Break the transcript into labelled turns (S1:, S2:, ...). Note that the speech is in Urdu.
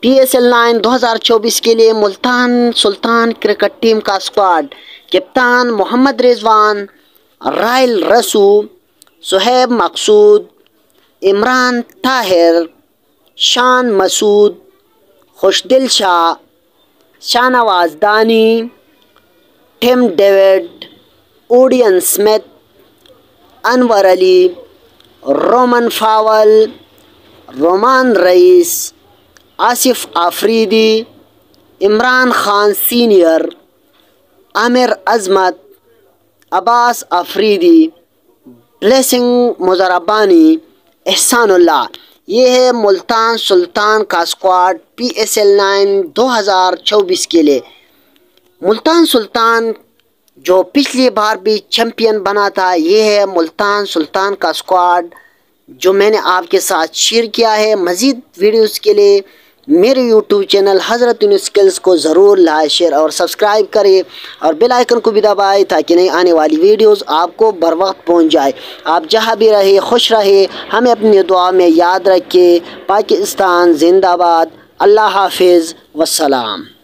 S1: PSL9 2024 کے لیے ملتان سلطان کرکٹ ٹیم کا اسکواڈ: کپتان محمد رضوان، رائل رسو، صہیب مقصود، عمران طاہر، شان مسعود، خوشدل شاہ، شاہنواز دانی، ٹم ڈیوڈ، اوڈین سمتھ، انور علی، رومن فاول، رومان رئیس، آصف آفریدی، عمران خان سینئر، عامر عظمت، عباس آفریدی، بلیسنگ مزرابانی، احسان اللہ۔ یہ ہے ملتان سلطان کا اسکواڈ PSL9 2024 کے لیے۔ ملتان سلطان جو پچھلی بار بھی چیمپئن بنا تھا، یہ ہے ملتان سلطان کا اسکواڈ جو میں نے آپ کے ساتھ شیئر کیا ہے۔ مزید ویڈیوز کے لیے میرے یوٹیوب چینل حضرت یونس اسکلز کو ضرور لائک، شیئر اور سبسکرائب کریں، اور بیل آئیکن کو بھی دبائیں تاکہ نئی آنے والی ویڈیوز آپ کو بر وقت پہنچ جائے۔ آپ جہاں بھی رہے خوش رہے، ہمیں اپنی دعا میں یاد رکھیں۔ پاکستان زندہ باد۔ اللہ حافظ، والسلام۔